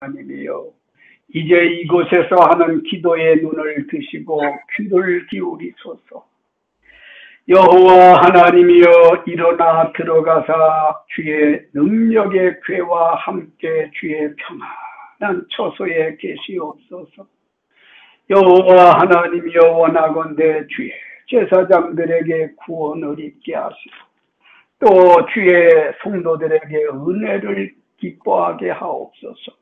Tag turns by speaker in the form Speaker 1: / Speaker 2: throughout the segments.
Speaker 1: 하나님이여, 이제 이곳에서 하는 기도의 눈을 드시고 귀를 기울이소서. 여호와 하나님이여, 일어나 들어가사 주의 능력의 궤와 함께 주의 평안한 처소에 계시옵소서. 여호와 하나님이여, 원하건대 주의 제사장들에게 구원을 입게 하시고 또 주의 성도들에게 은혜를 기뻐하게 하옵소서.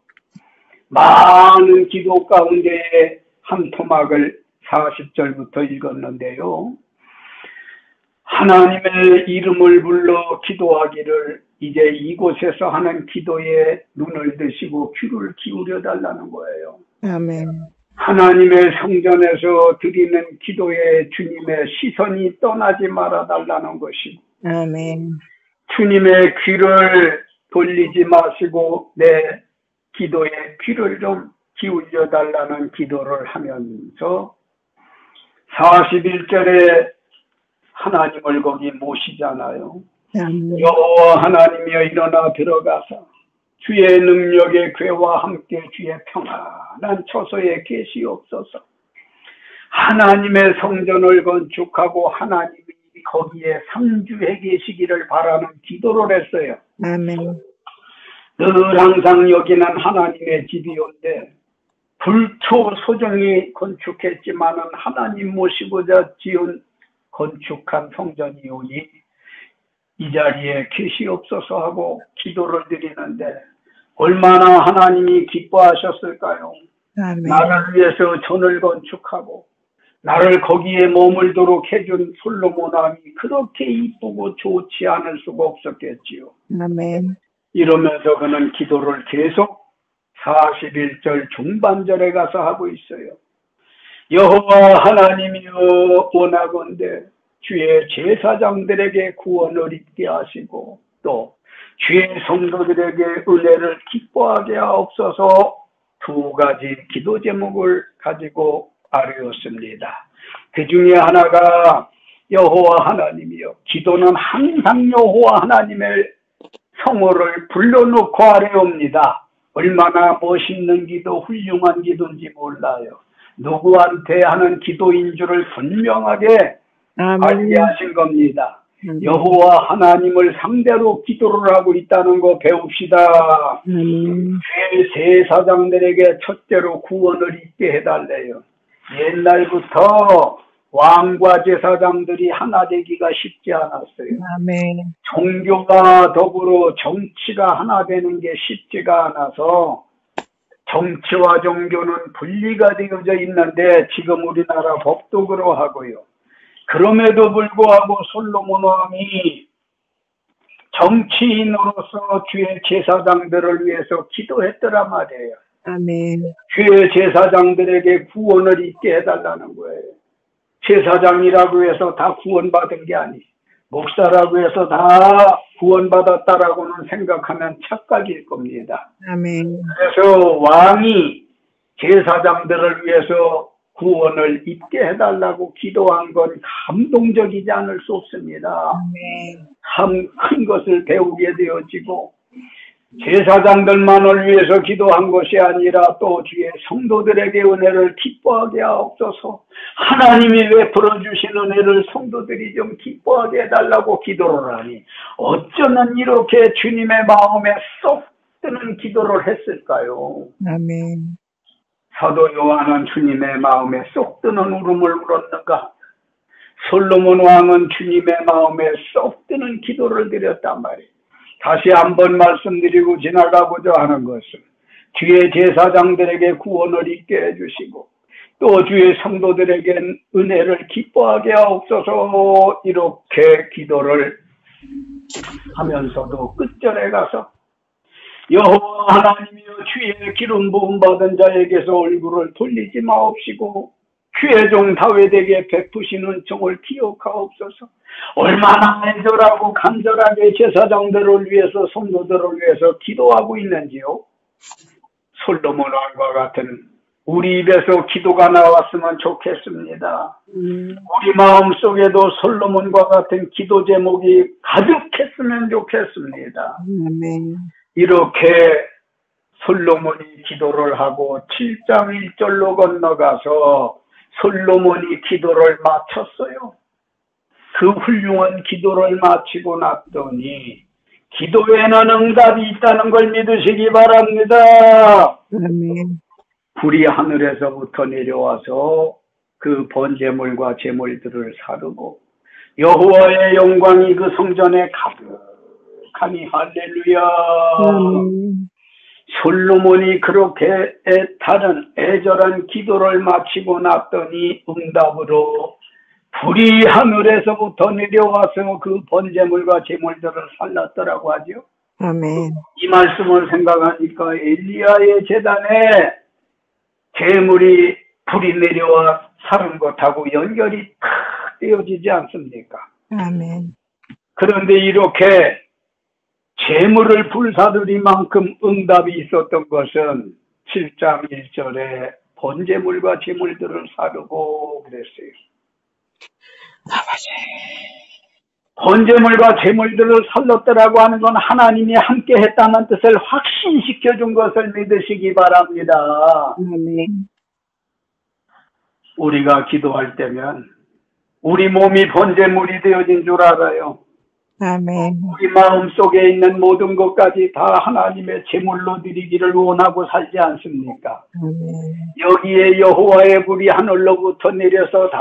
Speaker 1: 많은 기도 가운데에 한 토막을 40절부터 읽었는데요. 하나님의 이름을 불러 기도하기를 이제 이곳에서 하는 기도에 눈을 드시고 귀를 기울여 달라는 거예요.
Speaker 2: 아멘.
Speaker 1: 하나님의 성전에서 드리는 기도에 주님의 시선이 떠나지 말아 달라는 것이고,
Speaker 2: 아멘.
Speaker 1: 주님의 귀를 돌리지 마시고 내 기도에 귀를 좀 기울여 달라는 기도를 하면서 41절에 하나님을 거기 모시잖아요.
Speaker 2: 아멘.
Speaker 1: 여호와 하나님이여, 일어나 들어가서 주의 능력의 궤와 함께 주의 평안한 처소에 계시옵소서. 하나님의 성전을 건축하고 하나님이 거기에 상주해 계시기를 바라는 기도를 했어요.
Speaker 2: 아멘.
Speaker 1: 늘 항상 여기는 하나님의 집이온데 불초소정이 건축했지만은 하나님 모시고자 지은 건축한 성전이오니 이 자리에 계시옵소서 하고 기도를 드리는데 얼마나 하나님이 기뻐하셨을까요?
Speaker 2: 아멘.
Speaker 1: 나를 위해서 전을 건축하고 나를 거기에 머물도록 해준 솔로몬 왕이 그렇게 이쁘고 좋지 않을 수가 없었겠지요.
Speaker 2: 아멘.
Speaker 1: 이러면서 그는 기도를 계속 41절 중반절에 가서 하고 있어요. 여호와 하나님이여, 원하건대 주의 제사장들에게 구원을 입게 하시고 또 주의 성도들에게 은혜를 기뻐하게 하옵소서. 두 가지 기도 제목을 가지고 아뢰었습니다. 그 중에 하나가 여호와 하나님이여, 기도는 항상 여호와 하나님의 성호를 불러놓고 아뢰옵니다. 얼마나 멋있는 기도, 훌륭한 기도인지 몰라요. 누구한테 하는 기도인 줄을 분명하게 알게하신 겁니다. 여호와 하나님을 상대로 기도를 하고 있다는 거 배웁시다. 주의 제사장들에게 첫째로 구원을 입게 해달래요. 옛날부터 왕과 제사장들이 하나 되기가 쉽지 않았어요.
Speaker 2: 아멘.
Speaker 1: 종교가 더불어 정치가 하나 되는 게 쉽지가 않아서 정치와 종교는 분리가 되어져 있는데 지금 우리나라 법도 그러하고요. 그럼에도 불구하고 솔로몬 왕이 정치인으로서 주의 제사장들을 위해서 기도했더라 말이에요.
Speaker 2: 아멘.
Speaker 1: 주의 제사장들에게 구원을 입게 해달라는 거예요. 제사장이라고 해서 다 구원받은 게 아니에요. 목사라고 해서 다 구원받았다라고는 생각하면 착각일 겁니다.
Speaker 2: 아멘.
Speaker 1: 그래서 왕이 제사장들을 위해서 구원을 입게 해달라고 기도한 건 감동적이지 않을 수 없습니다.
Speaker 2: 아멘.
Speaker 1: 참 큰 것을 배우게 되어지고 제사장들만을 위해서 기도한 것이 아니라 또 주의 성도들에게 은혜를 기뻐하게 하옵소서. 하나님이 베풀어 주신 은혜를 성도들이 좀 기뻐하게 해달라고 기도를 하니 어쩌면 이렇게 주님의 마음에 쏙 드는 기도를 했을까요?
Speaker 2: 아멘.
Speaker 1: 사도 요한은 주님의 마음에 쏙 드는 울음을 울었는가? 솔로몬 왕은 주님의 마음에 쏙 드는 기도를 드렸단 말이에요. 다시 한번 말씀드리고 지나가고자 하는 것은 주의 제사장들에게 구원을 입게 해주시고 또 주의 성도들에게 은혜를 기뻐하게 하옵소서. 이렇게 기도를 하면서도 끝절에 가서 여호와 하나님이여, 주의 기름 부음 받은 자에게서 얼굴을 돌리지 마옵시고 주의 종 다윗에게 베푸신 은총을 기억하옵소서. 얼마나 애절하고 간절하게 제사장들을 위해서, 성도들을 위해서 기도하고 있는지요. 솔로몬 왕과 같은 우리 입에서 기도가 나왔으면 좋겠습니다. 우리 마음속에도 솔로몬과 같은 기도 제목이 가득했으면 좋겠습니다.
Speaker 2: 아멘.
Speaker 1: 이렇게 솔로몬이 기도를 하고 7장 1절로 건너가서 솔로몬이 기도를 마쳤어요. 그 훌륭한 기도를 마치고 났더니 기도에는 응답이 있다는 걸 믿으시기 바랍니다.
Speaker 2: 아멘.
Speaker 1: 불이 하늘에서부터 내려와서 그 번제물과 제물들을 사르고 여호와의 영광이 그 성전에 가득하니 할렐루야. 솔로몬이 그렇게 애타는 애절한 기도를 마치고 났더니 응답으로 불이 하늘에서부터 내려와서 그 번제물과 제물들을 살랐더라고 하죠.
Speaker 2: 아멘.
Speaker 1: 이 말씀을 생각하니까 엘리야의 제단에 제물이 불이 내려와 사는 것하고 연결이 탁 되어지지 않습니까?
Speaker 2: 아멘.
Speaker 1: 그런데 이렇게 제물을 불사드리만큼 응답이 있었던 것은 7장 1절에 번제물과 제물들을 사르고 그랬어요. 번제물과 제물들을 살렸더라고 하는 건 하나님이 함께 했다는 뜻을 확신시켜 준 것을 믿으시기 바랍니다.
Speaker 2: 아멘.
Speaker 1: 우리가 기도할 때면 우리 몸이 번제물이 되어진 줄 알아요.
Speaker 2: 아멘.
Speaker 1: 우리 마음속에 있는 모든 것까지 다 하나님의 제물로 드리기를 원하고 살지 않습니까?
Speaker 2: 아멘.
Speaker 1: 여기에 여호와의 불이 하늘로부터 내려서 다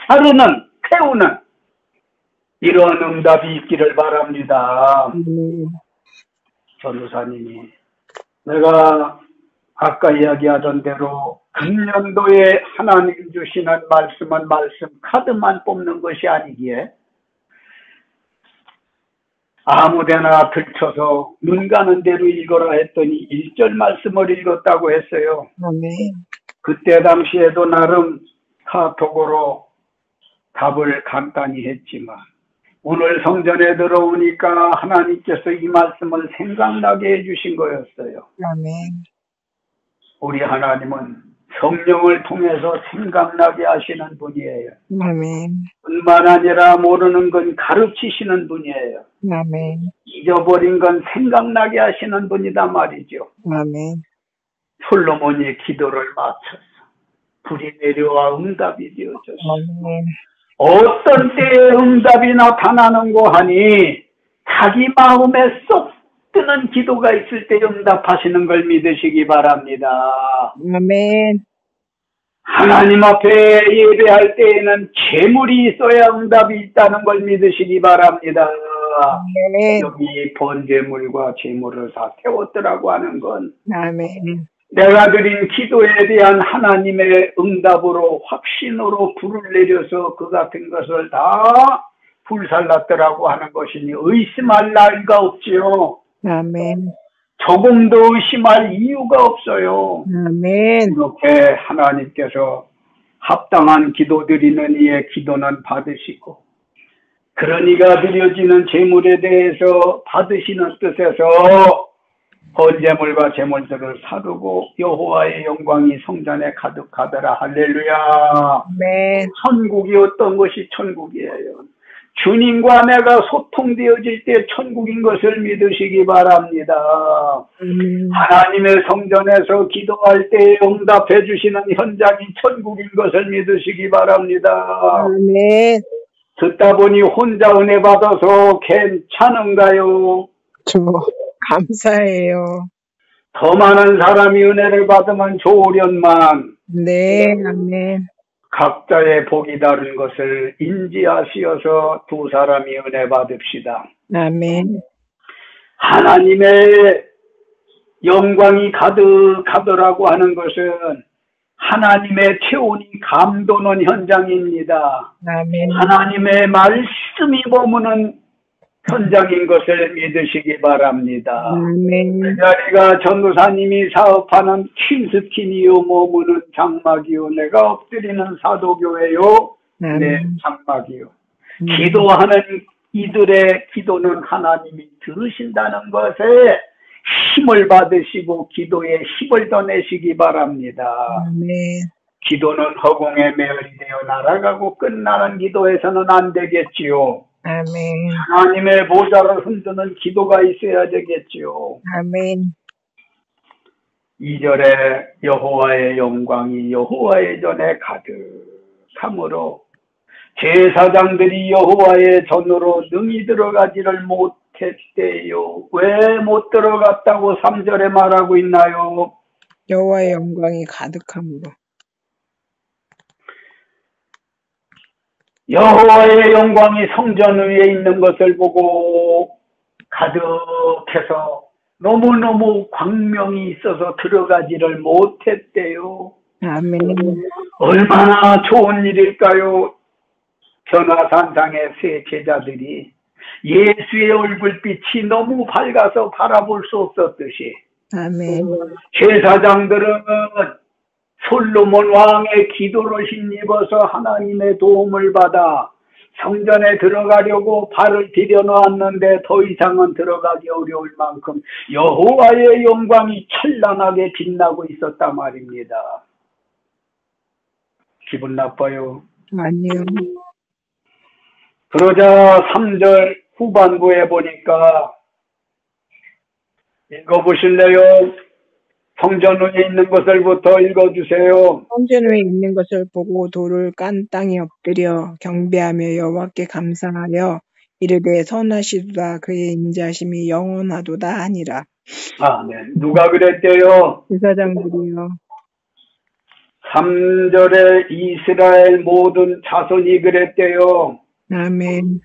Speaker 1: 사르는, 태우는 이런 응답이 있기를 바랍니다. 전도사님이 내가 아까 이야기하던 대로 금년도에 하나님 주시는 말씀은 말씀 카드만 뽑는 것이 아니기에 아무데나 들쳐서 눈 가는 대로 읽어라 했더니 1절 말씀을 읽었다고 했어요.
Speaker 2: 아멘.
Speaker 1: 그때 당시에도 나름 카톡으로 답을 간단히 했지만 오늘 성전에 들어오니까 하나님께서 이 말씀을 생각나게 해주신 거였어요.
Speaker 2: 아멘.
Speaker 1: 우리 하나님은 성령을 통해서 생각나게 하시는 분이에요.
Speaker 2: 아멘.
Speaker 1: 뿐만 아니라 모르는 건 가르치시는 분이에요.
Speaker 2: 아멘.
Speaker 1: 잊어버린 건 생각나게 하시는 분이다 말이죠.
Speaker 2: 아멘.
Speaker 1: 솔로몬이 기도를 마쳤어. 불이 내려와 응답이 되어졌어.
Speaker 2: 아멘.
Speaker 1: 어떤 때에 응답이 나타나는고 하니 자기 마음에 쏙 뜨는 기도가 있을 때 응답하시는 걸 믿으시기 바랍니다.
Speaker 2: 아멘.
Speaker 1: 하나님 앞에 예배할 때에는 제물이 있어야 응답이 있다는 걸 믿으시기 바랍니다.
Speaker 2: 아멘.
Speaker 1: 여기 번제물과 제물을 다 태웠더라고 하는 건
Speaker 2: 아멘.
Speaker 1: 내가 드린 기도에 대한 하나님의 응답으로 확신으로 불을 내려서 그 같은 것을 다 불살랐더라고 하는 것이니 의심할 나위가 없지요.
Speaker 2: 아멘.
Speaker 1: 조금도 의심할 이유가 없어요.
Speaker 2: 아멘.
Speaker 1: 이렇게 하나님께서 합당한 기도 드리는 이의 기도는 받으시고 그러니가 드려지는 제물에 대해서 받으시는 뜻에서 번제물과 제물들을 사두고 여호와의 영광이 성전에 가득하더라. 할렐루야.
Speaker 2: 아멘.
Speaker 1: 천국이 어떤 것이 천국이에요. 주님과 내가 소통되어질 때 천국인 것을 믿으시기 바랍니다. 하나님의 성전에서 기도할 때 응답해 주시는 현장이 천국인 것을 믿으시기 바랍니다.
Speaker 2: 아멘.
Speaker 1: 듣다 보니 혼자 은혜 받아서 괜찮은가요?
Speaker 2: 주 감사해요.
Speaker 1: 더 많은 사람이 은혜를 받으면 좋으련만
Speaker 2: 네. 아멘.
Speaker 1: 각자의 복이 다른 것을 인지하시어서 두 사람이 은혜 받읍시다.
Speaker 2: 아멘.
Speaker 1: 하나님의 영광이 가득하더라고 하는 것은 하나님의 체온이 감도는 현장입니다.
Speaker 2: 아멘.
Speaker 1: 하나님의 말씀이 머무는 현장인 것을 믿으시기 바랍니다.
Speaker 2: 아멘.
Speaker 1: 그 자리가 전도사님이 사업하는 퀸스킨이요 머무는 장막이요 내가 엎드리는 사도교회요 내 장막이요. 기도하는 이들의 기도는 하나님이 들으신다는 것에 힘을 받으시고 기도에 힘을 더 내시기 바랍니다.
Speaker 2: 아멘.
Speaker 1: 기도는 허공에 메어리 되어 날아가고 끝나는 기도에서는 안 되겠지요.
Speaker 2: 아멘.
Speaker 1: 하나님의 보좌를 흔드는 기도가 있어야 되겠지요.
Speaker 2: 아멘.
Speaker 1: 2절에 여호와의 영광이 여호와의 전에 가득함으로 제사장들이 여호와의 전으로 능히 들어가지를 못했대요. 왜 못 들어갔다고 3절에 말하고 있나요?
Speaker 2: 여호와의 영광이 가득함으로.
Speaker 1: 여호와의 영광이 성전 위에 있는 것을 보고 가득해서 너무너무 광명이 있어서 들어가지를 못했대요.
Speaker 2: 아멘.
Speaker 1: 얼마나 좋은 일일까요? 변화산상의 세 제자들이 예수의 얼굴빛이 너무 밝아서 바라볼 수 없었듯이
Speaker 2: 아멘.
Speaker 1: 제사장들은 솔로몬 왕의 기도를 힘입어서 하나님의 도움을 받아 성전에 들어가려고 발을 들여놓았는데 더 이상은 들어가기 어려울 만큼 여호와의 영광이 찬란하게 빛나고 있었단 말입니다. 기분 나빠요?
Speaker 2: 아니요.
Speaker 1: 그러자 3절 후반부에 보니까 읽어보실래요? 성전 위에 있는 것을부터 읽어주세요.
Speaker 2: 성전 위에 있는 것을 보고 돌을 깐 땅에 엎드려 경배하며 여호와께 감사하여 이르되 선하시도다 그의 인자심이 영원하도다 하니라.
Speaker 1: 아, 네. 누가 그랬대요?
Speaker 2: 제사장들이요.
Speaker 1: 3절에 이스라엘 모든 자손이 그랬대요.
Speaker 2: 아멘.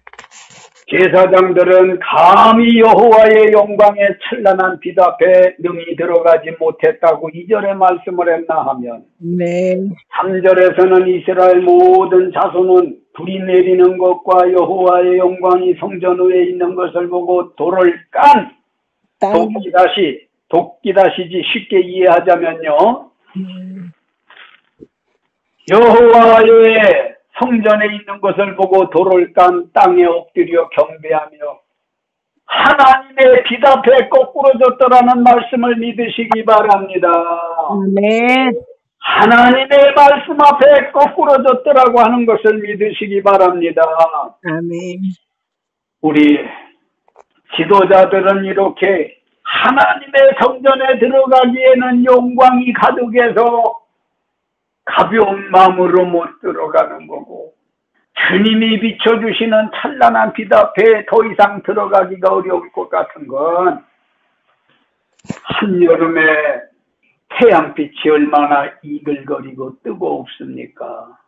Speaker 1: 제사장들은 감히 여호와의 영광의 찬란한 빛 앞에 능히 들어가지 못했다고 2절에 말씀을 했나 하면
Speaker 2: 네.
Speaker 1: 3절에서는 이스라엘 모든 자손은 불이 내리는 것과 여호와의 영광이 성전 위에 있는 것을 보고 돌을 깐 도끼다시지 쉽게 이해하자면요. 여호와의 성전에 있는 것을 보고 돌을 깐 땅에 엎드려 경배하며 하나님의 빛 앞에 거꾸러졌더라는 말씀을 믿으시기 바랍니다.
Speaker 2: 네.
Speaker 1: 하나님의 말씀 앞에 거꾸러졌더라고 하는 것을 믿으시기 바랍니다.
Speaker 2: 아멘.
Speaker 1: 우리 지도자들은 이렇게 하나님의 성전에 들어가기에는 영광이 가득해서 가벼운 마음으로 못 들어가는 거고 주님이 비춰주시는 찬란한 빛 앞에 더 이상 들어가기가 어려울 것 같은 건 한여름에 태양빛이 얼마나 이글거리고 뜨겁습니까?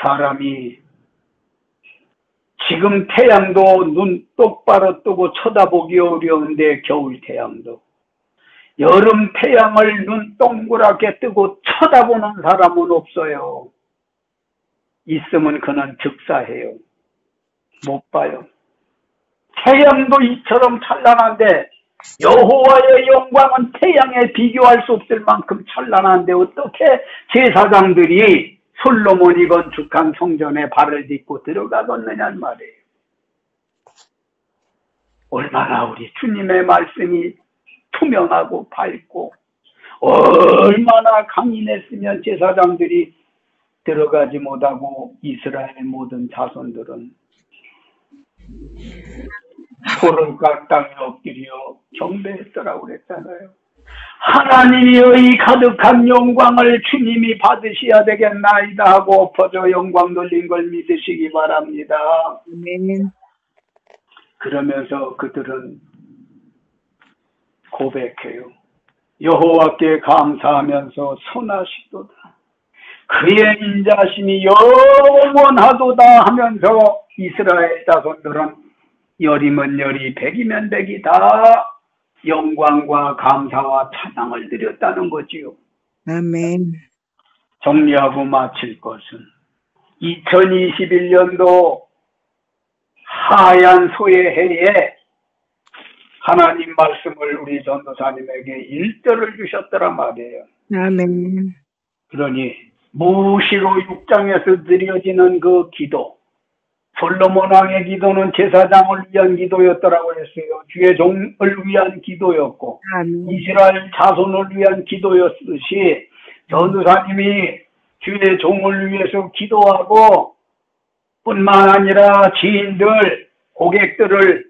Speaker 1: 사람이 지금 태양도 눈 똑바로 뜨고 쳐다보기 어려운데 겨울 태양도 여름 태양을 눈 동그랗게 뜨고 쳐다보는 사람은 없어요. 있으면 그는 즉사해요. 못 봐요. 태양도 이처럼 찬란한데 여호와의 영광은 태양에 비교할 수 없을 만큼 찬란한데 어떻게 제사장들이 솔로몬이 건축한 성전에 발을 딛고 들어가겠느냐는 말이에요. 얼마나 우리 주님의 말씀이 투명하고 밝고 얼마나 강인했으면 제사장들이 들어가지 못하고 이스라엘의 모든 자손들은 돌을 깎 땅에 엎드려 경배했더라고 그랬잖아요. 하나님이여 이 가득한 영광을 주님이 받으셔야 되겠나이다 하고 엎어져 영광 돌린 걸 믿으시기 바랍니다.
Speaker 2: 네.
Speaker 1: 그러면서 그들은 고백해요. 여호와께 감사하면서 선하시도다. 그의 인자심이 영원하도다 하면서 이스라엘 자손들은 열이면 열이 백이면 백이 다 영광과 감사와 찬양을 드렸다는 거지요.
Speaker 2: 아멘.
Speaker 1: 정리하고 마칠 것은 2021년도 하얀 소의 해에 하나님 말씀을 우리 전도사님에게 1절을 주셨더란 말이에요.
Speaker 2: 아멘.
Speaker 1: 그러니 무시로 6장에서 드려지는 그 기도, 솔로몬 왕의 기도는 제사장을 위한 기도였더라고 했어요. 주의 종을 위한 기도였고
Speaker 2: 아멘.
Speaker 1: 이스라엘 자손을 위한 기도였듯이 전도사님이 주의 종을 위해서 기도하고 뿐만 아니라 지인들, 고객들을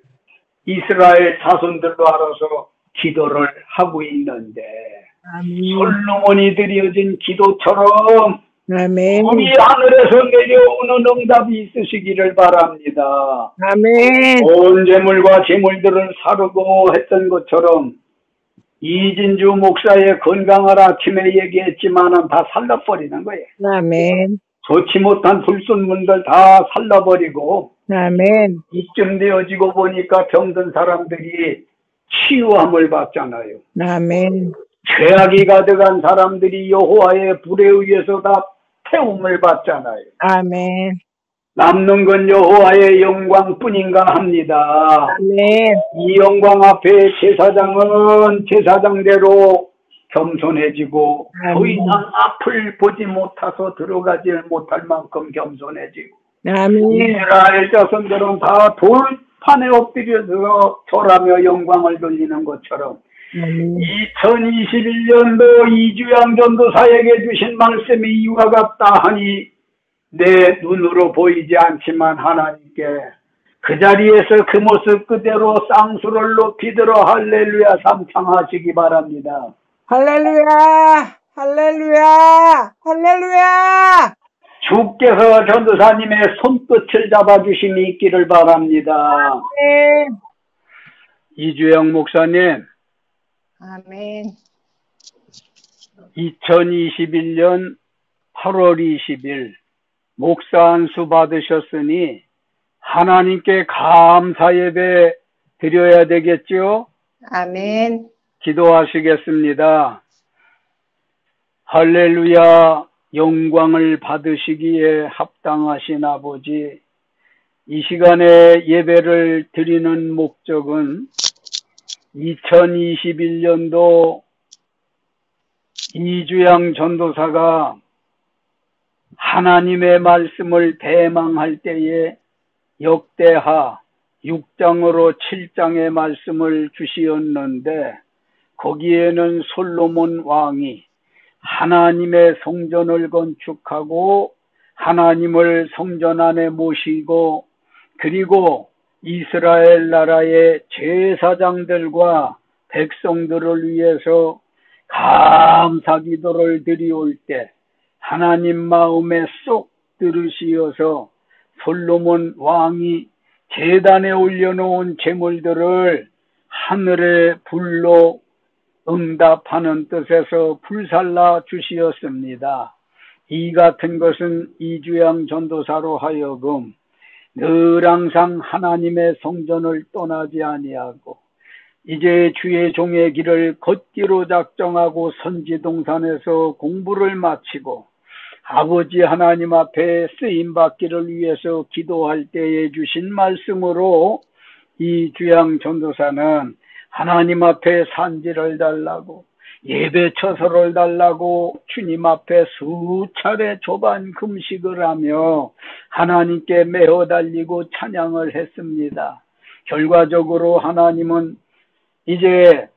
Speaker 1: 이스라엘 자손들로 알아서 기도를 하고 있는데
Speaker 2: 아멘.
Speaker 1: 솔로몬이 드려진 기도처럼
Speaker 2: 아멘.
Speaker 1: 우리 하늘에서 내려오는 응답이 있으시기를 바랍니다.
Speaker 2: 아멘.
Speaker 1: 온 재물과 재물들을 사르고 했던 것처럼 이진주 목사의 건강을 아침에 얘기했지만은 다 살라버리는 거예요.
Speaker 2: 아멘.
Speaker 1: 좋지 못한 불순물들 다 살라버리고
Speaker 2: 아멘.
Speaker 1: 이쯤 되어지고 보니까 병든 사람들이 치유함을 받잖아요.
Speaker 2: 아멘.
Speaker 1: 죄악이 가득한 사람들이 여호와의 불에 의해서 다 태움을 받잖아요.
Speaker 2: 아멘.
Speaker 1: 남는 건 여호와의 영광뿐인가 합니다.
Speaker 2: 아멘.
Speaker 1: 이 영광 앞에 제사장은 제사장대로 겸손해지고 더 이상 앞을 보지 못해서 들어가지 못할 만큼 겸손해지고
Speaker 2: 아멘.
Speaker 1: 이스라엘 자손들은 다 돌판에 엎드려서 절하며 영광을 돌리는 것처럼 2021년도 이주양 전도사에게 주신 말씀이 이와 같다 하니 내 눈으로 보이지 않지만 하나님께 그 자리에서 그 모습 그대로 쌍수를 높이 들어 할렐루야 삼창하시기 바랍니다.
Speaker 2: 할렐루야! 할렐루야! 할렐루야!
Speaker 1: 주께서 전도사님의 손끝을 잡아주심이 있기를 바랍니다.
Speaker 2: 네.
Speaker 1: 이주영 목사님,
Speaker 2: 아멘.
Speaker 1: 2021년 8월 20일 목사 안수 받으셨으니 하나님께 감사 예배 드려야 되겠죠?
Speaker 2: 아멘.
Speaker 1: 기도하시겠습니다. 할렐루야, 영광을 받으시기에 합당하신 아버지, 이 시간에 예배를 드리는 목적은 2021년도 이주양 전도사가 하나님의 말씀을 대망할 때에 역대하 6장으로 7장의 말씀을 주시었는데 거기에는 솔로몬 왕이 하나님의 성전을 건축하고 하나님을 성전 안에 모시고 그리고 이스라엘 나라의 제사장들과 백성들을 위해서 감사 기도를 드리올 때 하나님 마음에 쏙 들으시어서 솔로몬 왕이 제단에 올려놓은 제물들을 하늘의 불로 응답하는 뜻에서 불살라 주시었습니다. 이 같은 것은 이주양 전도사로 하여금 늘 항상 하나님의 성전을 떠나지 아니하고 이제 주의 종의 길을 걷기로 작정하고 선지동산에서 공부를 마치고 아버지 하나님 앞에 쓰임받기를 위해서 기도할 때에 주신 말씀으로 이주양 전도사는 하나님 앞에 산지를 달라고 예배 처소를 달라고 주님 앞에 수차례 조반 금식을 하며 하나님께 매어 달리고 찬양을 했습니다. 결과적으로 하나님은 이제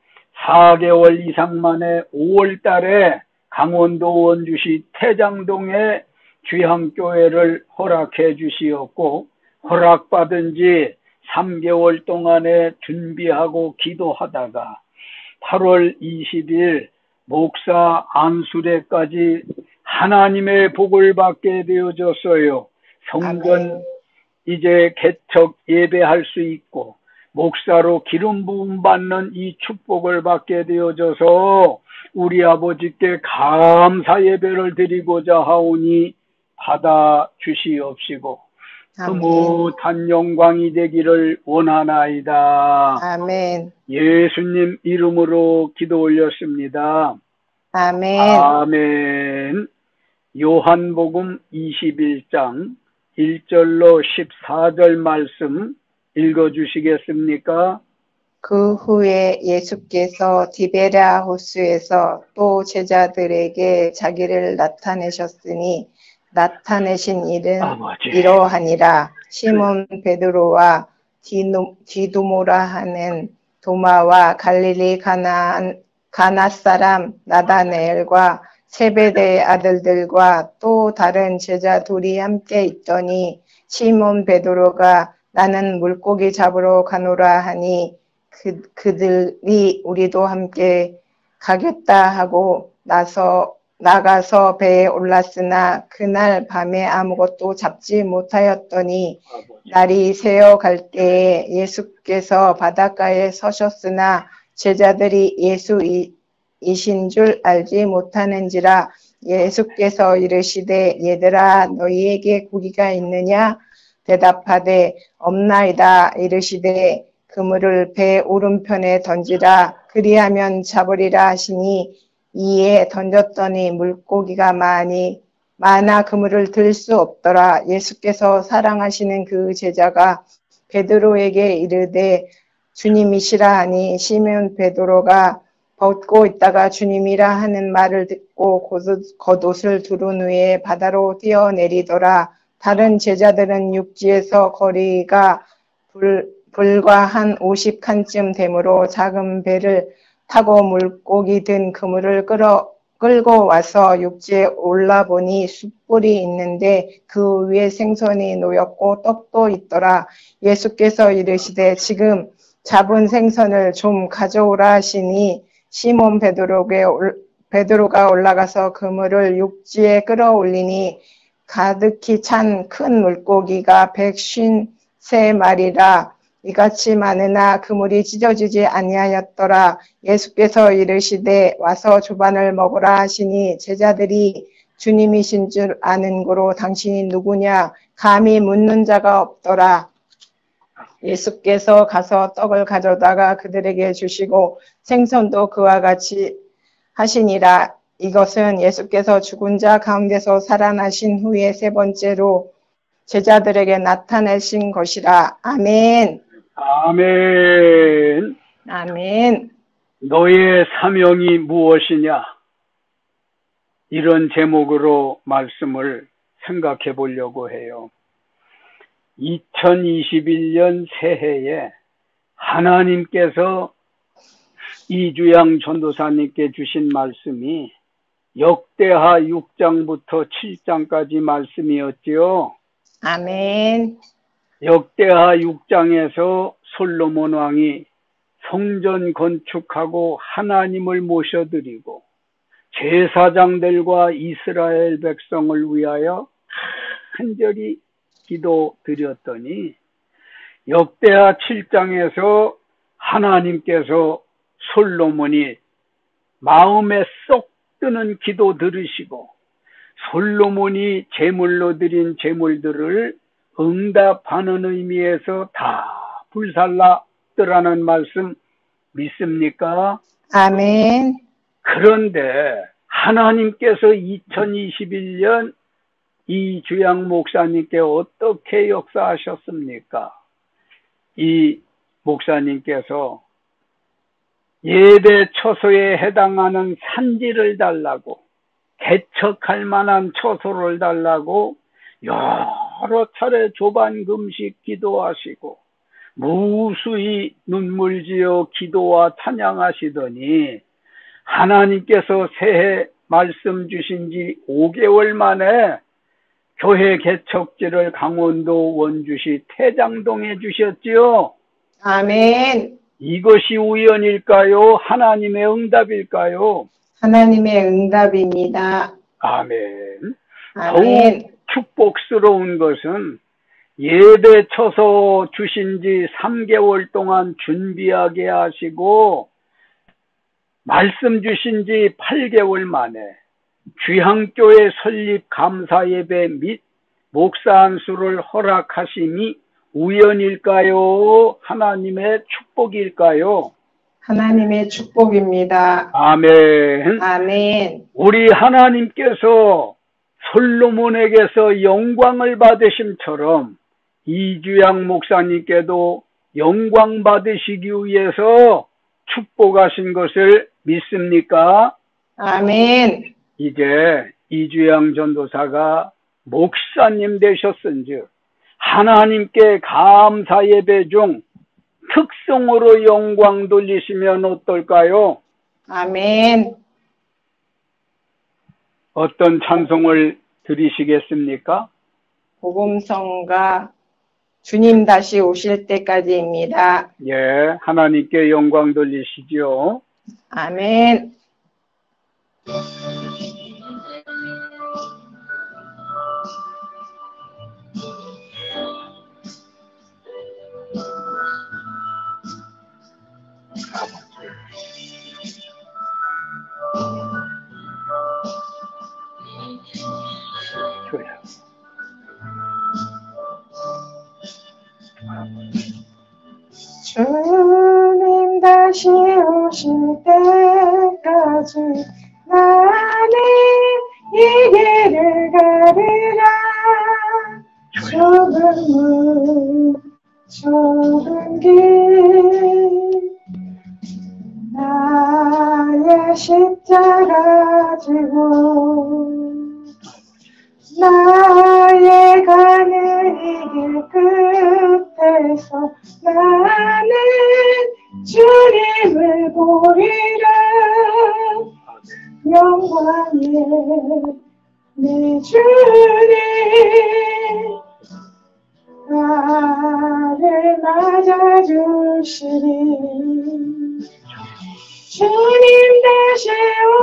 Speaker 1: 4개월 이상 만에 5월 달에 강원도 원주시 태장동에 귀향교회를 허락해 주시었고 허락받은 지 3개월 동안에 준비하고 기도하다가 8월 20일 목사 안수례까지 하나님의 복을 받게 되어졌어요. 성전 이제 개척 예배할 수 있고 목사로 기름 부음 받는 이 축복을 받게 되어져서 우리 아버지께 감사 예배를 드리고자 하오니 받아 주시옵시고 흐뭇한 영광이 되기를 원하나이다.
Speaker 2: 아멘.
Speaker 1: 예수님 이름으로 기도 올렸습니다.
Speaker 2: 아멘.
Speaker 1: 아멘. 요한복음 21장 1절로 14절 말씀 읽어주시겠습니까?
Speaker 2: 그 후에 예수께서 디베랴 호수에서 또 제자들에게 자기를 나타내셨으니 나타내신 일은 이러하니라. 시몬 베드로와 디두모라 하는 도마와 갈릴리 가나 사람 나다나엘과 세베대의 아들들과 또 다른 제자 둘이 함께 있더니 시몬 베드로가 나는 물고기 잡으러 가노라 하니 그들이 우리도 함께 가겠다 하고 나가서 배에 올랐으나 그날 밤에 아무것도 잡지 못하였더니 날이 새어 갈 때에 예수께서 바닷가에 서셨으나 제자들이 예수이신 줄 알지 못하는지라. 예수께서 이르시되 얘들아 너희에게 고기가 있느냐? 대답하되 없나이다. 이르시되 그물을 배 오른편에 던지라. 그리하면 잡으리라 하시니 이에 던졌더니 물고기가 많아 그물을 들 수 없더라. 예수께서 사랑하시는 그 제자가 베드로에게 이르되 주님이시라 하니 시몬 베드로가 벗고 있다가 주님이라 하는 말을 듣고 겉옷을 두른 후에 바다로 뛰어내리더라. 다른 제자들은 육지에서 거리가 불과 한 50칸쯤 되므로 작은 배를 타고 물고기 든 그물을 끌고 와서 육지에 올라보니 숯불이 있는데 그 위에 생선이 놓였고 떡도 있더라. 예수께서 이르시되 지금 잡은 생선을 좀 가져오라 하시니 시몬 베드로가 올라가서 그물을 육지에 끌어올리니 가득히 찬 큰 물고기가 153마리라. 이같이 많으나 그물이 찢어지지 아니하였더라. 예수께서 이르시되 와서 조반을 먹으라 하시니 제자들이 주님이신 줄 아는 고로 당신이 누구냐 감히 묻는 자가 없더라. 예수께서 가서 떡을 가져다가 그들에게 주시고 생선도 그와 같이 하시니라. 이것은 예수께서 죽은 자 가운데서 살아나신 후에 세 번째로 제자들에게 나타내신 것이라. 아멘.
Speaker 1: 아멘.
Speaker 2: 아멘.
Speaker 1: 너의 사명이 무엇이냐? 이런 제목으로 말씀을 생각해 보려고 해요. 2021년 새해에 하나님께서 이주양 전도사님께 주신 말씀이 역대하 6장부터 7장까지 말씀이었지요.
Speaker 2: 아멘.
Speaker 1: 역대하 6장에서 솔로몬 왕이 성전 건축하고 하나님을 모셔드리고 제사장들과 이스라엘 백성을 위하여 간절히 기도드렸더니 역대하 7장에서 하나님께서 솔로몬이 마음에 쏙 드는 기도 들으시고 솔로몬이 제물로 드린 제물들을 응답하는 의미에서 다 불살랐더라는 말씀 믿습니까?
Speaker 2: 아멘.
Speaker 1: 그런데 하나님께서 2021년 이주양 목사님께 어떻게 역사하셨습니까? 이 목사님께서 예배 처소에 해당하는 산지를 달라고 개척할 만한 처소를 달라고 여러 차례 조반금식 기도하시고 무수히 눈물지어 기도와 찬양하시더니 하나님께서 새해 말씀 주신 지 5개월 만에 교회 개척지를 강원도 원주시 태장동에 주셨지요.
Speaker 2: 아멘.
Speaker 1: 이것이 우연일까요? 하나님의 응답일까요?
Speaker 2: 하나님의 응답입니다.
Speaker 1: 아멘.
Speaker 2: 아멘.
Speaker 1: 더욱 축복스러운 것은 예배 처소 주신 지 3개월 동안 준비하게 하시고 말씀 주신 지 8개월 만에 귀향교회 설립 감사 예배 및 목사 안수를 허락하심이 우연일까요? 하나님의 축복일까요?
Speaker 2: 하나님의 축복입니다.
Speaker 1: 아멘.
Speaker 2: 아멘.
Speaker 1: 우리 하나님께서 솔로몬에게서 영광을 받으심처럼 이주양 목사님께도 영광 받으시기 위해서 축복하신 것을 믿습니까?
Speaker 2: 아멘.
Speaker 1: 이제 이주양 전도사가 목사님 되셨은즉 하나님께 감사 예배 중 특성으로 영광 돌리시면 어떨까요?
Speaker 2: 아멘.
Speaker 1: 어떤 찬송을 드리시겠습니까?
Speaker 2: 복음성가 주님 다시 오실 때까지입니다.
Speaker 1: 예, 하나님께 영광 돌리시죠.
Speaker 2: 아멘. 주님 다시 오실 때까지 나는 이 길을 가리라. 좁은 길 나의 십자가 지고 나의 가는 이 길 끝에서 나는 주님을 보리라. 영광의 내 주님 나를 맞아주시리. 주님 다시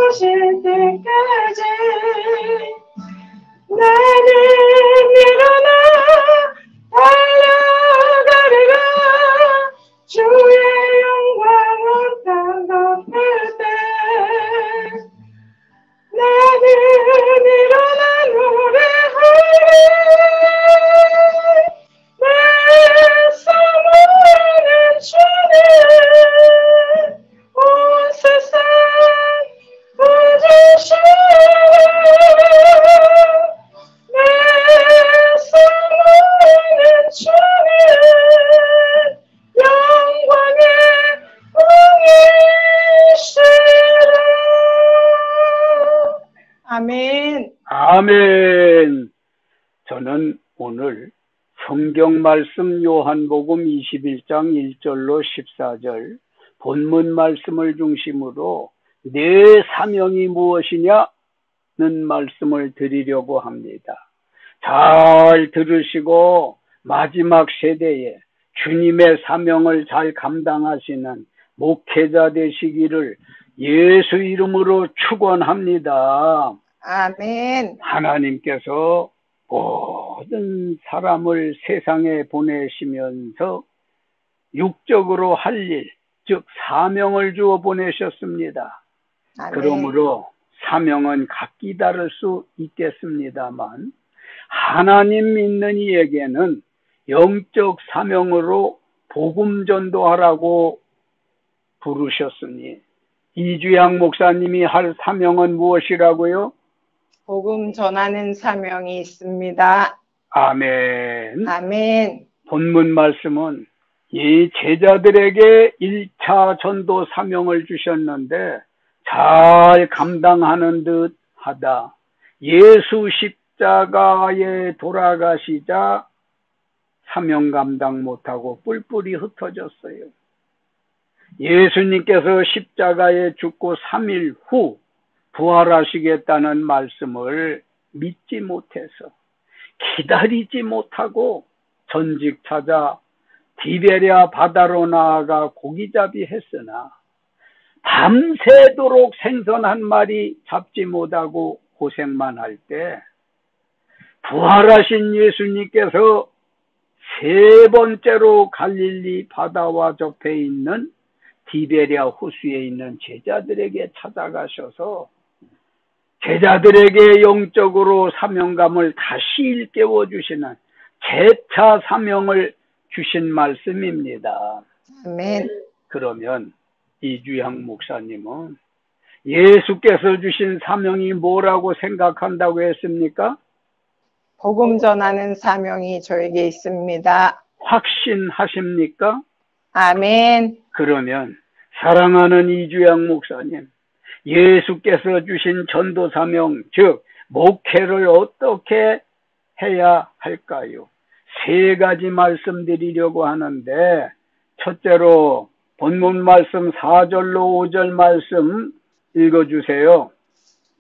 Speaker 2: 오실 때까지 나는 일어나 달려가리라. 주의 영광 땅 덮을 때 나는 일어나 노래하리. 내 사모하는 주님 온 세상 보주시오. 내 사모하는 주님 영광의 왕이시라. 아멘.
Speaker 1: 아멘. 저는 오늘 성경 말씀 요한복음 21장 1절로 14절 본문 말씀을 중심으로 내 사명이 무엇이냐는 말씀을 드리려고 합니다. 잘 들으시고 마지막 세대에 주님의 사명을 잘 감당하시는 목회자 되시기를 예수 이름으로 축원합니다.
Speaker 2: 아멘.
Speaker 1: 하나님께서 모든 사람을 세상에 보내시면서 육적으로 할 일, 즉 사명을 주어 보내셨습니다.
Speaker 2: 아멘.
Speaker 1: 그러므로 사명은 각기 다를 수 있겠습니다만 하나님 믿는 이에게는 영적 사명으로 복음 전도하라고 부르셨으니 이주양 목사님이 할 사명은 무엇이라고요?
Speaker 2: 복음 전하는 사명이 있습니다.
Speaker 1: 아멘.
Speaker 2: 아멘.
Speaker 1: 본문 말씀은 이 제자들에게 1차 전도 사명을 주셨는데 잘 감당하는 듯 하다. 예수 십자가에 돌아가시자 사명 감당 못하고 뿔뿔이 흩어졌어요. 예수님께서 십자가에 죽고 3일 후 부활하시겠다는 말씀을 믿지 못해서 기다리지 못하고 전직 찾아 디베랴 바다로 나아가 고기잡이 했으나 밤새도록 생선 한 마리 잡지 못하고 고생만 할 때 부활하신 예수님께서 세 번째로 갈릴리 바다와 접해 있는 디베랴 호수에 있는 제자들에게 찾아가셔서 제자들에게 영적으로 사명감을 다시 일깨워 주시는 재차 사명을 주신 말씀입니다.
Speaker 2: 아멘.
Speaker 1: 그러면 이주양 목사님은 예수께서 주신 사명이 뭐라고 생각한다고 했습니까?
Speaker 2: 복음 전하는 사명이 저에게 있습니다.
Speaker 1: 확신하십니까?
Speaker 2: 아멘.
Speaker 1: 그러면 사랑하는 이주양 목사님, 예수께서 주신 전도 사명, 즉 목회를 어떻게 해야 할까요? 세 가지 말씀드리려고 하는데 첫째로 본문 말씀 4절로 5절 말씀 읽어주세요.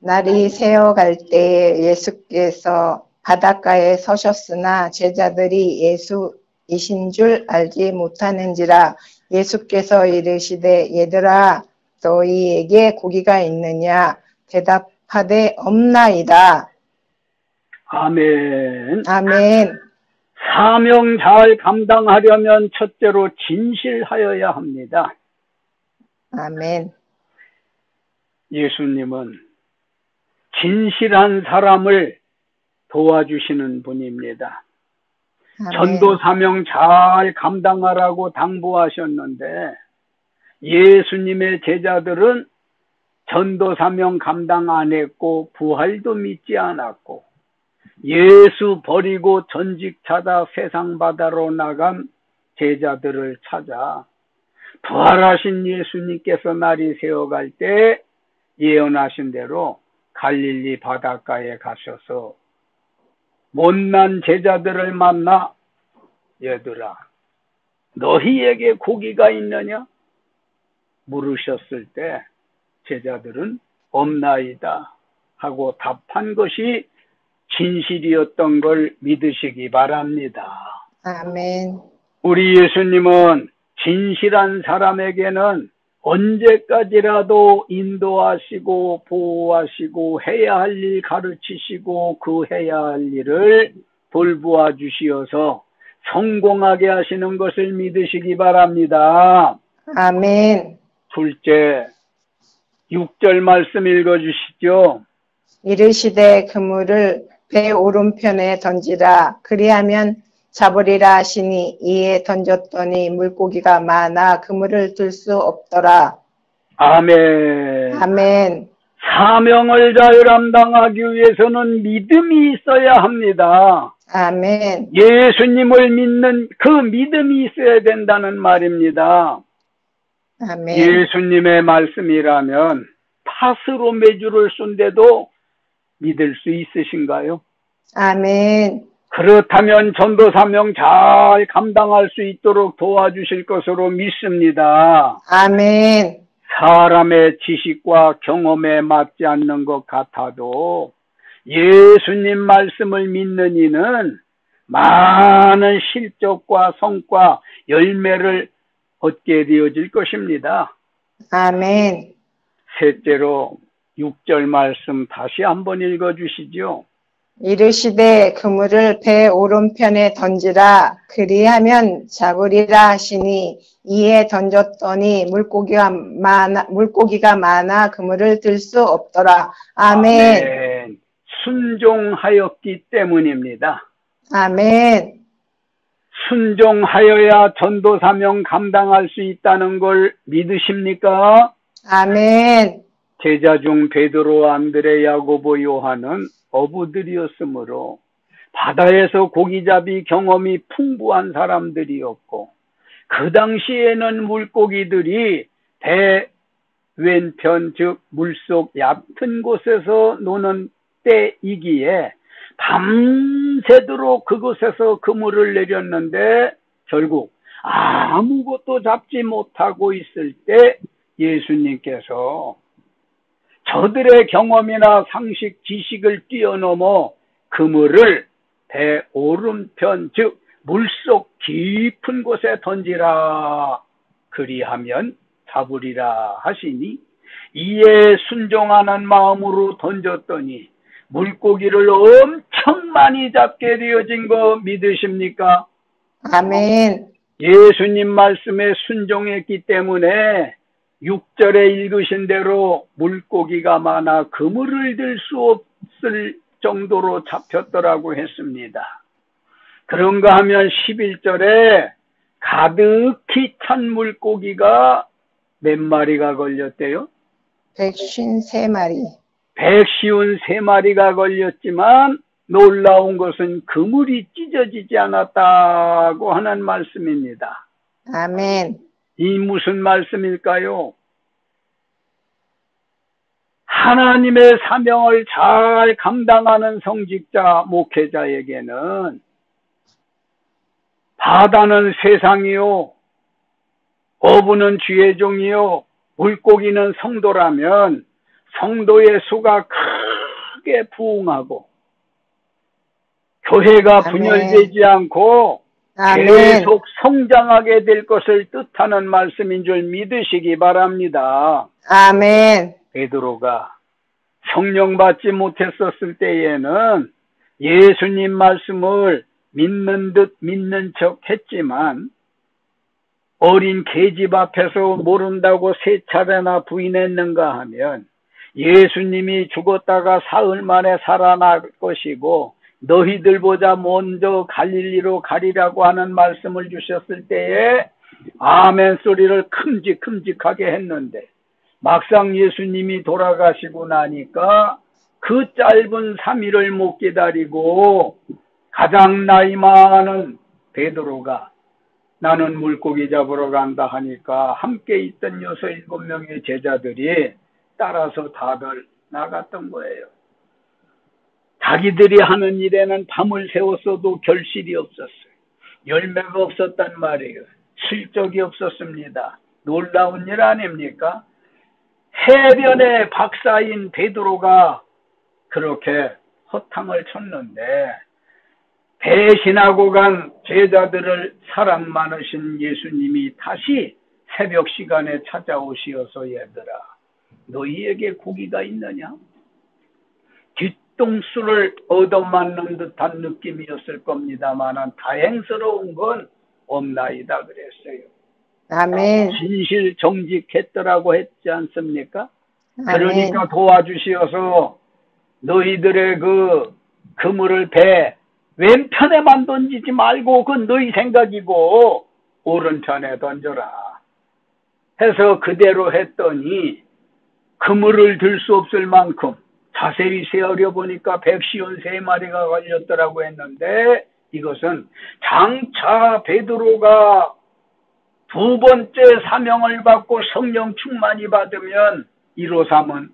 Speaker 2: 날이 새어갈 때에 예수께서 바닷가에 서셨으나 제자들이 예수 이신 줄 알지 못하는지라. 예수께서 이르시되 얘들아 너희에게 고기가 있느냐? 대답하되 없나이다.
Speaker 1: 아멘.
Speaker 2: 아멘.
Speaker 1: 사명 잘 감당하려면 첫째로 진실하여야 합니다.
Speaker 2: 아멘.
Speaker 1: 예수님은 진실한 사람을 도와주시는 분입니다.
Speaker 2: 아멘.
Speaker 1: 전도 사명 잘 감당하라고 당부하셨는데 예수님의 제자들은 전도 사명 감당 안 했고 부활도 믿지 않았고 예수 버리고 전직 찾아 세상 바다로 나간 제자들을 찾아 부활하신 예수님께서 날이 새어갈 때 예언하신 대로 갈릴리 바닷가에 가셔서 못난 제자들을 만나 얘들아 너희에게 고기가 있느냐? 물으셨을 때 제자들은 없나이다 하고 답한 것이 진실이었던 걸 믿으시기 바랍니다.
Speaker 2: 아멘.
Speaker 1: 우리 예수님은 진실한 사람에게는 언제까지라도 인도하시고 보호하시고 해야 할 일 가르치시고 그 해야 할 일을 돌보아 주시어서 성공하게 하시는 것을 믿으시기 바랍니다.
Speaker 2: 아멘.
Speaker 1: 둘째, 6절 말씀 읽어주시죠.
Speaker 2: 이르시되 그물을 배 오른편에 던지라. 그리하면 잡으리라 하시니 이에 던졌더니 물고기가 많아 그물을 들 수 없더라.
Speaker 1: 아멘.
Speaker 2: 아멘.
Speaker 1: 사명을 잘 감당하기 위해서는 믿음이 있어야 합니다.
Speaker 2: 아멘.
Speaker 1: 예수님을 믿는 그 믿음이 있어야 된다는 말입니다.
Speaker 2: 아멘.
Speaker 1: 예수님의 말씀이라면 팥으로 메주를 쏜데도 믿을 수 있으신가요?
Speaker 2: 아멘.
Speaker 1: 그렇다면 전도 사명 잘 감당할 수 있도록 도와주실 것으로 믿습니다.
Speaker 2: 아멘.
Speaker 1: 사람의 지식과 경험에 맞지 않는 것 같아도 예수님 말씀을 믿는 이는 많은 실적과 성과, 열매를 얻게 되어질 것입니다.
Speaker 2: 아멘.
Speaker 1: 셋째로 6절 말씀 다시 한번 읽어주시죠.
Speaker 2: 이르시되 그물을 배 오른편에 던지라. 그리하면 잡으리라 하시니 이에 던졌더니 물고기가 많아 그물을 들 수 없더라. 아멘.
Speaker 1: 아멘. 순종하였기 때문입니다.
Speaker 2: 아멘.
Speaker 1: 순종하여야 전도 사명 감당할 수 있다는 걸 믿으십니까?
Speaker 2: 아멘.
Speaker 1: 제자 중 베드로, 안드레, 야고보, 요한은 어부들이었으므로 바다에서 고기잡이 경험이 풍부한 사람들이었고 그 당시에는 물고기들이 배 왼편 즉 물속 얕은 곳에서 노는 때이기에 밤새도록 그곳에서 그물을 내렸는데 결국 아무것도 잡지 못하고 있을 때 예수님께서 저들의 경험이나 상식, 지식을 뛰어넘어 그물을 배 오른편 즉 물속 깊은 곳에 던지라. 그리하면 잡으리라 하시니 이에 순종하는 마음으로 던졌더니 물고기를 엄청 많이 잡게 되어진 거 믿으십니까?
Speaker 2: 아멘.
Speaker 1: 예수님 말씀에 순종했기 때문에 6절에 읽으신 대로 물고기가 많아 그물을 들 수 없을 정도로 잡혔더라고 했습니다. 그런가 하면 11절에 가득히 찬 물고기가 몇 마리가 걸렸대요?
Speaker 2: 153마리.
Speaker 1: 153마리가 걸렸지만 놀라운 것은 그물이 찢어지지 않았다고 하는 말씀입니다.
Speaker 2: 아멘.
Speaker 1: 이 무슨 말씀일까요? 하나님의 사명을 잘 감당하는 성직자, 목회자에게는 바다는 세상이요, 어부는 주의 종이요, 물고기는 성도라면 성도의 수가 크게 부흥하고 교회가
Speaker 2: 아멘.
Speaker 1: 분열되지 않고
Speaker 2: 아멘.
Speaker 1: 계속 성장하게 될 것을 뜻하는 말씀인 줄 믿으시기 바랍니다.
Speaker 2: 아멘.
Speaker 1: 베드로가 성령 받지 못했었을 때에는 예수님 말씀을 믿는 듯 믿는 척 했지만 어린 계집 앞에서 모른다고 3차례나 부인했는가 하면 예수님이 죽었다가 사흘 만에 살아날 것이고 너희들보다 먼저 갈릴리로 가리라고 하는 말씀을 주셨을 때에 아멘 소리를 큼직큼직하게 했는데 막상 예수님이 돌아가시고 나니까 그 짧은 3일을 못 기다리고 가장 나이 많은 베드로가 나는 물고기 잡으러 간다 하니까 함께 있던 6, 7명의 제자들이 따라서 다들 나갔던 거예요. 자기들이 하는 일에는 밤을 새웠어도 결실이 없었어요. 열매가 없었단 말이에요. 실적이 없었습니다. 놀라운 일 아닙니까? 해변의 박사인 베드로가 그렇게 허탕을 쳤는데 배신하고 간 제자들을 사랑 많으신 예수님이 다시 새벽 시간에 찾아오시어서 얘들아 너희에게 고기가 있느냐? 뒤통수를 얻어맞는 듯한 느낌이었을 겁니다만 다행스러운 건 없나이다 그랬어요.
Speaker 2: 아멘.
Speaker 1: 진실 정직했더라고 했지 않습니까?
Speaker 2: 아멘.
Speaker 1: 그러니까 도와주시어서 너희들의 그 그물을 배 왼편에만 던지지 말고 그 너희 생각이고 오른편에 던져라 해서 그대로 했더니 그물을 들 수 없을 만큼 자세히 세어려 보니까 153마리가 걸렸더라고 했는데 이것은 장차 베드로가 두 번째 사명을 받고 성령 충만이 받으면 1호 3은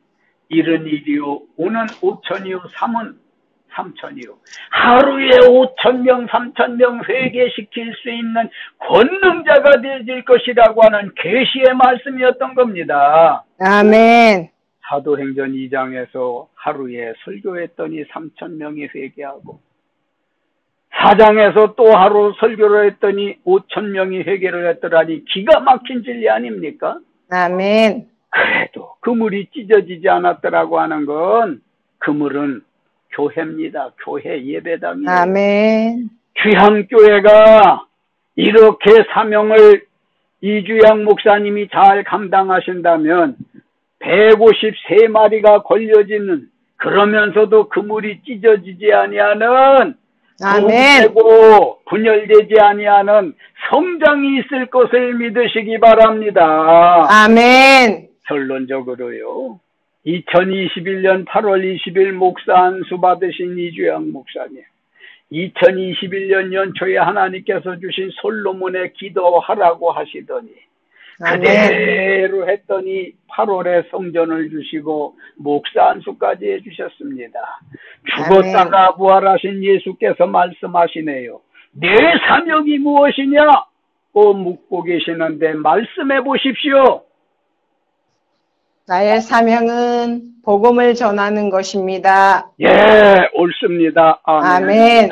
Speaker 1: 1은 5는 5천이요 3은 3천이요 하루에 5,000명 3,000명 회개시킬 수 있는 권능자가 되어질 것이라고 하는 계시의 말씀이었던 겁니다.
Speaker 2: 아멘.
Speaker 1: 사도행전 2장에서 하루에 설교했더니 3,000명이 회개하고 4장에서 또 하루 설교를 했더니 5,000명이 회개를 했더라니 기가 막힌 진리 아닙니까?
Speaker 2: 아멘.
Speaker 1: 그래도 그물이 찢어지지 않았더라고 하는 건 그물은 교회입니다. 교회 예배당이에요.
Speaker 2: 아멘.
Speaker 1: 귀향교회가 이렇게 사명을 이주양 목사님이 잘 감당하신다면 153마리가 걸려지는 그러면서도 그물이 찢어지지 아니하는
Speaker 2: 아멘.
Speaker 1: 고 분열되지 아니하는 성장이 있을 것을 믿으시기 바랍니다.
Speaker 2: 아멘.
Speaker 1: 결론적으로요. 2021년 8월 20일 목사 안수 받으신 이주양 목사님. 2021년 연초에 하나님께서 주신 솔로몬의 기도하라고 하시더니 그대로 했더니 8월에 성전을 주시고 목사 안수까지 해주셨습니다. 죽었다가 부활하신 예수께서 말씀하시네요. 내 사명이 무엇이냐고 묻고 계시는데 말씀해 보십시오.
Speaker 2: 나의 사명은 복음을 전하는 것입니다.
Speaker 1: 예, 옳습니다.
Speaker 2: 아멘.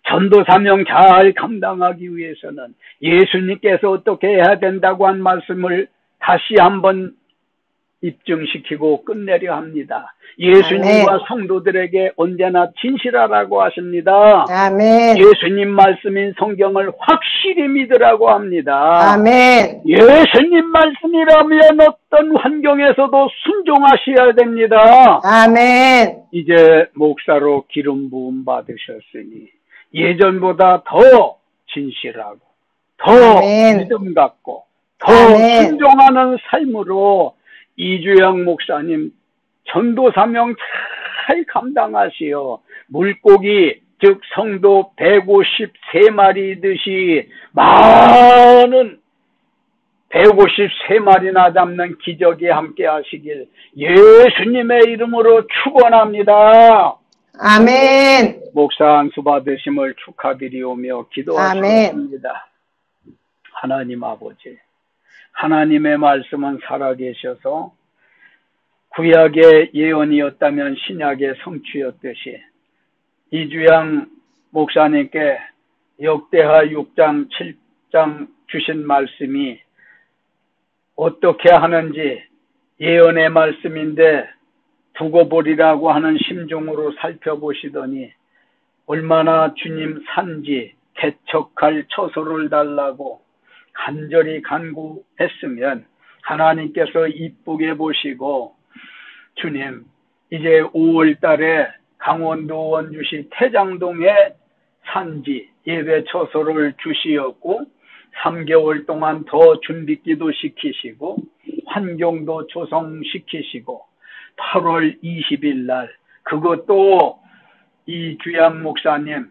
Speaker 1: 전도 사명 잘 감당하기 위해서는 예수님께서 어떻게 해야 된다고 한 말씀을 다시 한번 입증시키고 끝내려 합니다. 예수님과
Speaker 2: 아멘.
Speaker 1: 성도들에게 언제나 진실하라고 하십니다.
Speaker 2: 아멘.
Speaker 1: 예수님 말씀인 성경을 확실히 믿으라고 합니다.
Speaker 2: 아멘.
Speaker 1: 예수님 말씀이라면 어떤 환경에서도 순종하셔야 됩니다.
Speaker 2: 아멘.
Speaker 1: 이제 목사로 기름 부음 받으셨으니 예전보다 더 진실하고 더
Speaker 2: 아멘.
Speaker 1: 믿음 갖고 더
Speaker 2: 아멘.
Speaker 1: 순종하는 삶으로 이주영 목사님 전도 사명 잘 감당하시어 물고기 즉 성도 153마리듯이 많은 153마리나 잡는 기적에 함께 하시길 예수님의 이름으로 축원합니다.
Speaker 2: 아멘.
Speaker 1: 목사 안수 받으심을 축하드리오며 기도하시겠습니다. 하나님 아버지, 하나님의 말씀은 살아계셔서 구약의 예언이었다면 신약의 성취였듯이 이주양 목사님께 역대하 6장, 7장 주신 말씀이 어떻게 하는지 예언의 말씀인데 두고 보리라고 하는 심중으로 살펴보시더니 얼마나 주님 산지 개척할 처소를 달라고 간절히 간구했으면 하나님께서 이쁘게 보시고 주님 이제 5월 달에 강원도 원주시 태장동에 산지 예배 처소를 주시었고 3개월 동안 더 준비기도 시키시고 환경도 조성시키시고 8월 20일 날 그것도 이 주양 목사님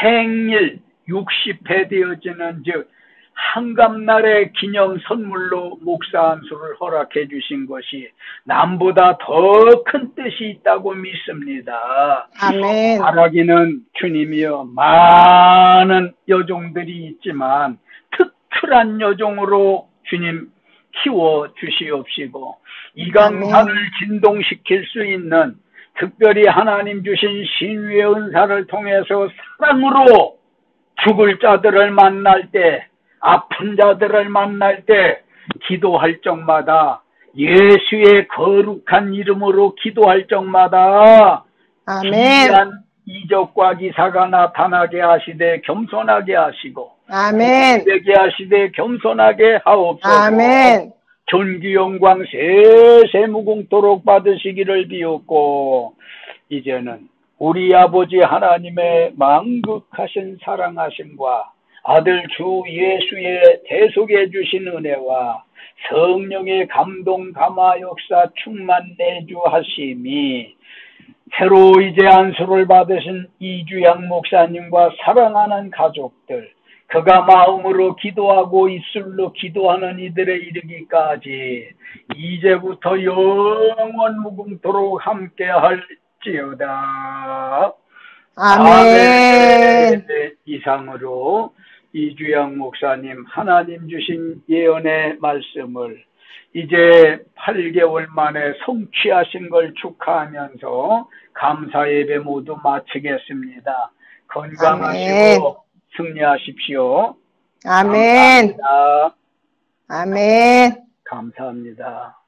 Speaker 1: 생일 60회 되어지는 즉 한갑날의 기념 선물로 목사 안수를 허락해 주신 것이 남보다 더 큰 뜻이 있다고 믿습니다.
Speaker 2: 아멘.
Speaker 1: 바라기는 주님이여 많은 여종들이 있지만 특출한 여종으로 주님 키워 주시옵시고 이 강산을 진동시킬 수 있는 특별히 하나님 주신 신유의 은사를 통해서 사랑으로 죽을 자들을 만날 때 아픈 자들을 만날 때 기도할 적마다 예수의 거룩한 이름으로 기도할 적마다 기이한 이적과 기사가 나타나게 하시되 겸손하게 하시고
Speaker 2: 아멘.
Speaker 1: 되게 하시되 겸손하게 하옵소서.
Speaker 2: 아멘.
Speaker 1: 존귀 영광 세세 무궁토록 받으시기를 비옵고 이제는 우리 아버지 하나님의 만극하신 사랑하심과 아들 주 예수의 대속해 주신 은혜와 성령의 감동 감화 역사 충만 내주하심이 새로 이제 안수를 받으신 이주양 목사님과 사랑하는 가족들 그가 마음으로 기도하고 입술로 기도하는 이들에 이르기까지 이제부터 영원 무궁토록 함께 할지어다.
Speaker 2: 아멘.
Speaker 1: 이상으로 이주양 목사님 하나님 주신 예언의 말씀을 이제 8개월 만에 성취하신 걸 축하하면서 감사 예배 모두 마치겠습니다. 건강하시고 승리하십시오.
Speaker 2: 아멘.
Speaker 1: 감사합니다.
Speaker 2: 아멘.
Speaker 1: 감사합니다.